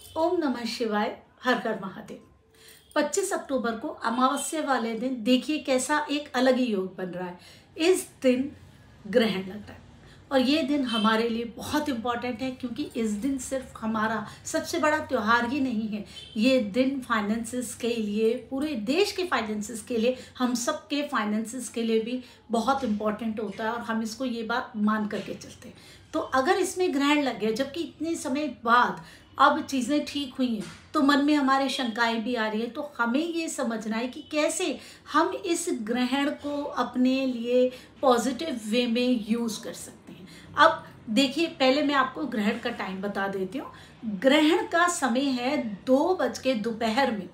ओम नमः शिवाय। हर हर महादेव। 25 अक्टूबर को अमावस्या वाले दिन देखिए कैसा एक अलग ही योग बन रहा है। इस दिन ग्रहण लग रहा है और ये दिन हमारे लिए बहुत इम्पॉर्टेंट है, क्योंकि इस दिन सिर्फ हमारा सबसे बड़ा त्यौहार ही नहीं है। ये दिन फाइनेंसिस के लिए, पूरे देश के फाइनेंसिस के लिए, हम सब के फाइनेंसिस के लिए भी बहुत इम्पॉर्टेंट होता है और हम इसको ये बात मान करके चलते हैं। तो अगर इसमें ग्रहण लग गया, जबकि इतने समय बाद अब चीज़ें ठीक हुई हैं, तो मन में हमारे शंकाएं भी आ रही है। तो हमें ये समझना है कि कैसे हम इस ग्रहण को अपने लिए पॉजिटिव वे में यूज़ कर सकते हैं। अब देखिए, पहले मैं आपको ग्रहण का टाइम बता देती हूँ। ग्रहण का समय है 2 बज के दोपहर में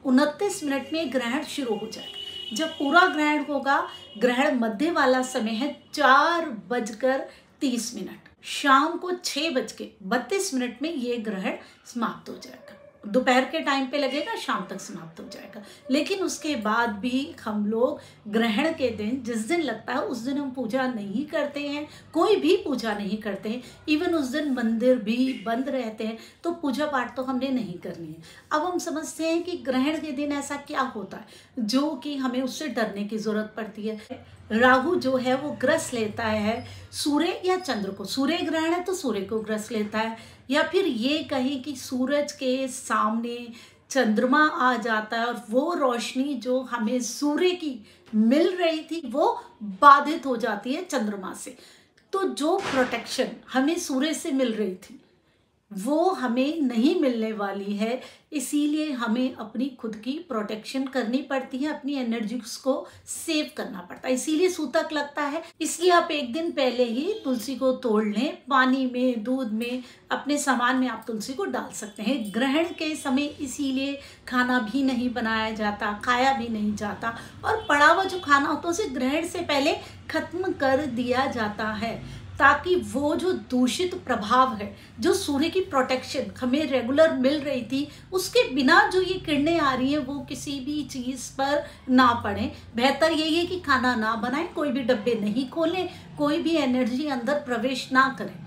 29 मिनट में ग्रहण शुरू हो जाएगा। जब पूरा ग्रहण होगा, ग्रहण मध्य वाला समय है 4:30। शाम को 6:32 में ये ग्रहण समाप्त हो जाएगा। दोपहर के टाइम पे लगेगा, शाम तक समाप्त हो जाएगा। लेकिन उसके बाद भी हम लोग ग्रहण के दिन, जिस दिन लगता है उस दिन हम पूजा नहीं करते हैं, कोई भी पूजा नहीं करते हैं। इवन उस दिन मंदिर भी बंद रहते हैं, तो पूजा पाठ तो हमने नहीं करनी है। अब हम समझते हैं कि ग्रहण के दिन ऐसा क्या होता है जो कि हमें उससे डरने की जरूरत पड़ती है। राहु जो है वो ग्रस लेता है सूर्य या चंद्र को। सूर्य ग्रहण है तो सूर्य को ग्रस लेता है, या फिर ये कहें कि सूरज के सामने चंद्रमा आ जाता है और वो रोशनी जो हमें सूर्य की मिल रही थी वो बाधित हो जाती है चंद्रमा से। तो जो प्रोटेक्शन हमें सूर्य से मिल रही थी वो हमें नहीं मिलने वाली है। इसीलिए हमें अपनी खुद की प्रोटेक्शन करनी पड़ती है, अपनी एनर्जीज को सेव करना पड़ता है। इसीलिए सूतक लगता है। इसलिए आप एक दिन पहले ही तुलसी को तोड़ लें, पानी में, दूध में, अपने सामान में आप तुलसी को डाल सकते हैं। ग्रहण के समय इसीलिए खाना भी नहीं बनाया जाता, खाया भी नहीं जाता, और पड़ा हुआ जो खाना होता है उसे ग्रहण से पहले खत्म कर दिया जाता है, ताकि वो जो दूषित प्रभाव है, जो सूर्य की प्रोटेक्शन हमें रेगुलर मिल रही थी, उसके बिना जो ये किरणें आ रही हैं वो किसी भी चीज़ पर ना पड़े। बेहतर यही है कि खाना ना बनाएं, कोई भी डब्बे नहीं खोलें, कोई भी एनर्जी अंदर प्रवेश ना करें।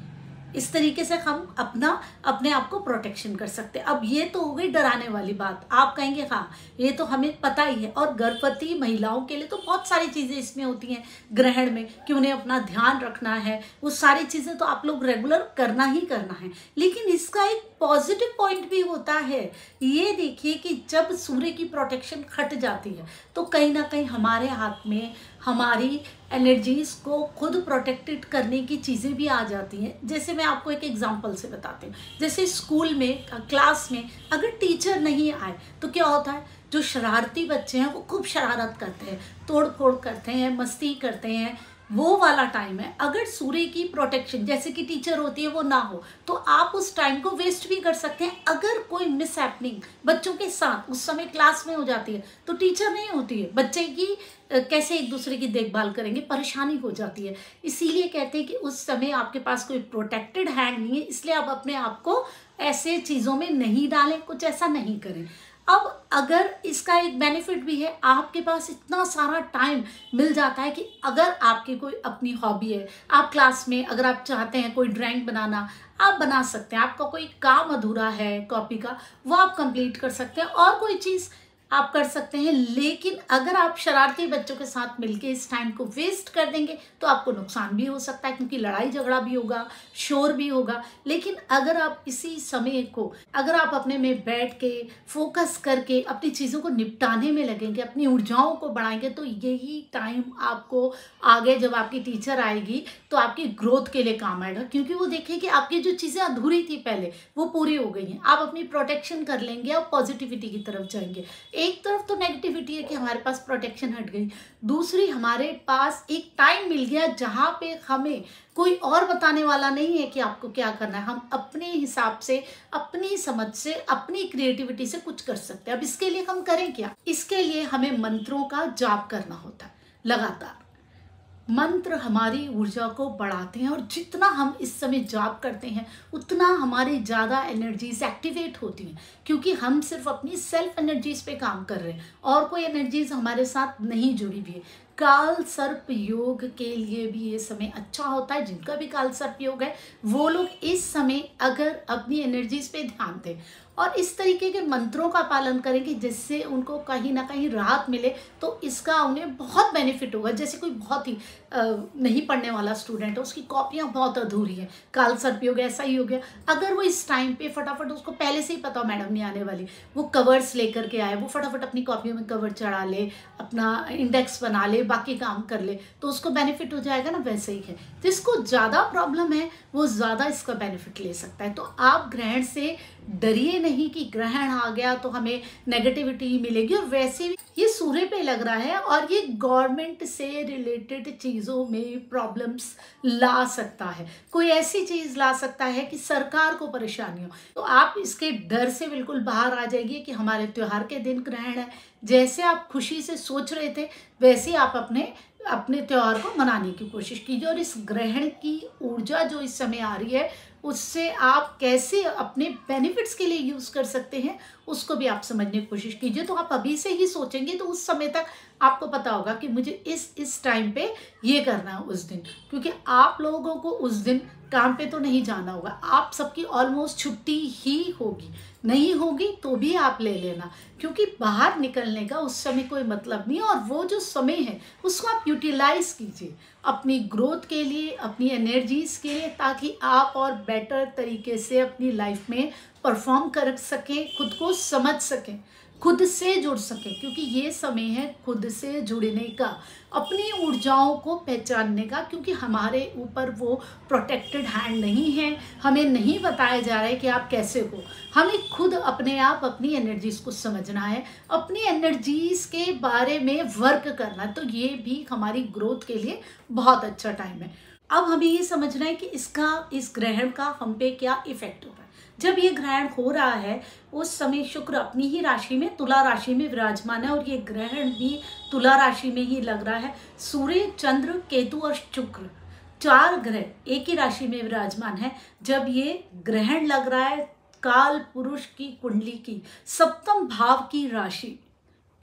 इस तरीके से हम अपने आप को प्रोटेक्शन कर सकते हैं। अब ये तो हो गई डराने वाली बात। आप कहेंगे हाँ ये तो हमें पता ही है, और गर्भवती महिलाओं के लिए तो बहुत सारी चीज़ें इसमें होती हैं ग्रहण में कि उन्हें अपना ध्यान रखना है। वो सारी चीज़ें तो आप लोग रेगुलर करना ही करना है। लेकिन इसका एक पॉजिटिव पॉइंट भी होता है। ये देखिए कि जब सूर्य की प्रोटेक्शन हट जाती है तो कहीं ना कहीं हमारे हाथ में हमारी एनर्जीज को खुद प्रोटेक्टेड करने की चीज़ें भी आ जाती हैं। जैसे मैं आपको एक एग्जांपल से बताती हूँ। जैसे स्कूल में, क्लास में अगर टीचर नहीं आए तो क्या होता है, जो शरारती बच्चे हैं वो खूब शरारत करते हैं, तोड़ फोड़ करते हैं, मस्ती करते हैं। वो वाला टाइम है। अगर सूर्य की प्रोटेक्शन जैसे कि टीचर होती है वो ना हो तो आप उस टाइम को वेस्ट भी कर सकते हैं। अगर कोई मिस हैपनिंग बच्चों के साथ उस समय क्लास में हो जाती है तो टीचर नहीं होती है, बच्चे की कैसे एक दूसरे की देखभाल करेंगे, परेशानी हो जाती है। इसीलिए कहते हैं कि उस समय आपके पास कोई प्रोटेक्टेड हैंड नहीं है, इसलिए आप अपने आप को ऐसे चीज़ों में नहीं डालें, कुछ ऐसा नहीं करें। अब अगर इसका एक बेनिफिट भी है, आपके पास इतना सारा टाइम मिल जाता है कि अगर आपकी कोई अपनी हॉबी है, आप क्लास में अगर आप चाहते हैं कोई ड्राइंग बनाना, आप बना सकते हैं। आपका कोई काम अधूरा है कॉपी का, वो आप कंप्लीट कर सकते हैं, और कोई चीज़ आप कर सकते हैं। लेकिन अगर आप शरारती बच्चों के साथ मिलके इस टाइम को वेस्ट कर देंगे तो आपको नुकसान भी हो सकता है, क्योंकि लड़ाई झगड़ा भी होगा, शोर भी होगा। लेकिन अगर आप इसी समय को अगर आप अपने में बैठ के फोकस करके अपनी चीज़ों को निपटाने में लगेंगे, अपनी ऊर्जाओं को बढ़ाएंगे, तो यही टाइम आपको आगे जब आपकी टीचर आएगी तो आपकी ग्रोथ के लिए काम आएगा, क्योंकि वो देखेगी आपकी जो चीज़ें अधूरी थी पहले वो पूरी हो गई हैं। आप अपनी प्रोटेक्शन कर लेंगे और पॉजिटिविटी की तरफ जाएंगे। एक तरफ तो नेगेटिविटी है कि हमारे पास प्रोटेक्शन हट गई, दूसरी हमारे पास एक टाइम मिल गया जहाँ पे हमें कोई और बताने वाला नहीं है कि आपको क्या करना है। हम अपने हिसाब से, अपनी समझ से, अपनी क्रिएटिविटी से कुछ कर सकते हैं। अब इसके लिए हम करें क्या? इसके लिए हमें मंत्रों का जाप करना होता है लगातार। मंत्र हमारी ऊर्जा को बढ़ाते हैं, और जितना हम इस समय जाप करते हैं उतना हमारी ज़्यादा एनर्जीज एक्टिवेट होती हैं, क्योंकि हम सिर्फ अपनी सेल्फ एनर्जीज पे काम कर रहे हैं और कोई एनर्जीज हमारे साथ नहीं जुड़ी हुई है। काल सर्प योग के लिए भी ये समय अच्छा होता है। जिनका भी काल सर्प योग है वो लोग इस समय अगर अपनी एनर्जीज पे ध्यान दें और इस तरीके के मंत्रों का पालन करेंगे जिससे उनको कहीं ना कहीं राहत मिले, तो इसका उन्हें बहुत बेनिफिट होगा। जैसे कोई बहुत ही नहीं पढ़ने वाला स्टूडेंट है, उसकी कॉपियाँ बहुत अधूरी हैं, काल सर्प योग ऐसा ही हो गया, अगर वो इस टाइम पे फटाफट, उसको पहले से ही पता हो मैडम नहीं आने वाली, वो कवर्स लेकर के आए, वो फटाफट अपनी कॉपियों में कवर चढ़ा ले, अपना इंडेक्स बना ले, बाकी काम कर ले, तो उसको बेनिफिट हो जाएगा ना। वैसे ही है, जिसको ज़्यादा प्रॉब्लम है वो ज़्यादा इसका बेनिफिट ले सकता है। तो आप ग्रहण से डरिए नहीं कि ग्रहण आ गया तो हमें नेगेटिविटी मिलेगी। और वैसे भी ये सूर्य पे लग रहा है और ये गवर्नमेंट से रिलेटेड चीज़ों में प्रॉब्लम्स ला सकता है, कोई ऐसी चीज़ ला सकता है कि सरकार को परेशानी हो। तो आप इसके डर से बिल्कुल बाहर आ जाइए कि हमारे त्योहार के दिन ग्रहण है। जैसे आप खुशी से सोच रहे थे वैसे ही आप अपने त्योहार को मनाने की कोशिश कीजिए। और इस ग्रहण की ऊर्जा जो इस समय आ रही है उससे आप कैसे अपने बेनिफिट्स के लिए यूज़ कर सकते हैं उसको भी आप समझने की कोशिश कीजिए। तो आप अभी से ही सोचेंगे तो उस समय तक आपको पता होगा कि मुझे इस टाइम पे ये करना है उस दिन, क्योंकि आप लोगों को उस दिन काम पे तो नहीं जाना होगा, आप सबकी ऑलमोस्ट छुट्टी ही होगी, नहीं होगी तो भी आप ले लेना, क्योंकि बाहर निकलने का उस समय कोई मतलब नहीं है। और वो जो समय है उसको आप यूटिलाइज कीजिए अपनी ग्रोथ के लिए, अपनी एनर्जीज के लिए, ताकि आप और बेटर तरीके से अपनी लाइफ में परफॉर्म कर सकें, खुद को समझ सकें, खुद से जुड़ सकें, क्योंकि ये समय है खुद से जुड़ने का, अपनी ऊर्जाओं को पहचानने का, क्योंकि हमारे ऊपर वो प्रोटेक्टेड हैंड नहीं है, हमें नहीं बताया जा रहा है कि आप कैसे हो, हमें खुद अपने आप अपनी एनर्जीज को समझना है, अपनी एनर्जीज के बारे में वर्क करना। तो ये भी हमारी ग्रोथ के लिए बहुत अच्छा टाइम है। अब हमें ये समझना है कि इस ग्रहण का हम पे क्या इफेक्ट होगा। जब ये ग्रहण हो रहा है उस समय शुक्र अपनी ही राशि में, तुला राशि में विराजमान है और ये ग्रहण भी तुला राशि में ही लग रहा है। सूर्य, चंद्र, केतु और शुक्र 4 ग्रह एक ही राशि में विराजमान है। जब ये ग्रहण लग रहा है काल पुरुष की कुंडली की सप्तम भाव की राशि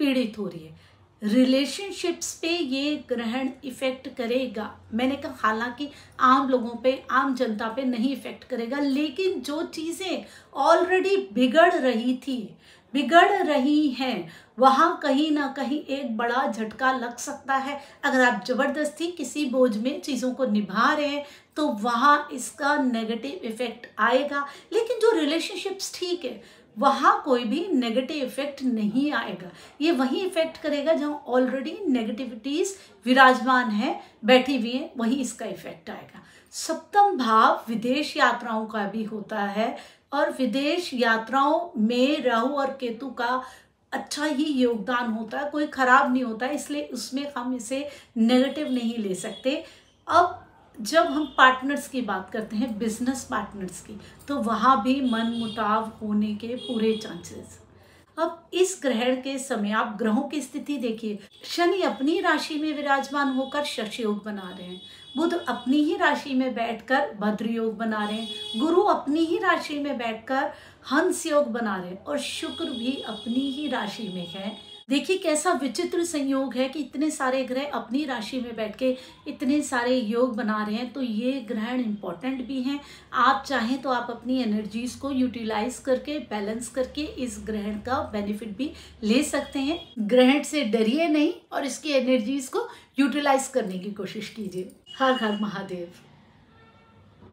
पीड़ित हो रही है, रिलेशनशिप्स पे ये ग्रहण इफेक्ट करेगा। मैंने कहा हालांकि आम लोगों पे, आम जनता पे नहीं इफेक्ट करेगा, लेकिन जो चीज़ें ऑलरेडी बिगड़ रही हैं वहाँ कहीं ना कहीं एक बड़ा झटका लग सकता है। अगर आप जबरदस्ती किसी बोझ में चीज़ों को निभा रहे हैं तो वहाँ इसका नेगेटिव इफेक्ट आएगा, लेकिन जो रिलेशनशिप्स ठीक है वहाँ कोई भी नेगेटिव इफेक्ट नहीं आएगा। ये वही इफेक्ट करेगा जहाँ ऑलरेडी नेगेटिविटीज विराजमान है, बैठी हुई है, वही इसका इफेक्ट आएगा। सप्तम भाव विदेश यात्राओं का भी होता है और विदेश यात्राओं में राहु और केतु का अच्छा ही योगदान होता है, कोई खराब नहीं होता है, इसलिए उसमें हम इसे नेगेटिव नहीं ले सकते। अब जब हम पार्टनर्स की बात करते हैं, बिजनेस पार्टनर्स की, तो वहाँ भी मन मुटाव होने के पूरे चांसेस। अब इस ग्रहण के समय आप ग्रहों की स्थिति देखिए, शनि अपनी राशि में विराजमान होकर शश योग बना रहे हैं, बुध अपनी ही राशि में बैठकर भद्र योग बना रहे हैं, गुरु अपनी ही राशि में बैठकर हंस योग बना रहे हैं और शुक्र भी अपनी ही राशि में है। देखिए कैसा विचित्र संयोग है कि इतने सारे ग्रह अपनी राशि में बैठ के इतने सारे योग बना रहे हैं। तो ये ग्रहण इंपॉर्टेंट भी हैं। आप चाहें तो आप अपनी एनर्जीज को यूटिलाइज करके, बैलेंस करके इस ग्रहण का बेनिफिट भी ले सकते हैं। ग्रहण से डरिए नहीं और इसकी एनर्जीज को यूटिलाइज करने की कोशिश कीजिए। हर हर महादेव।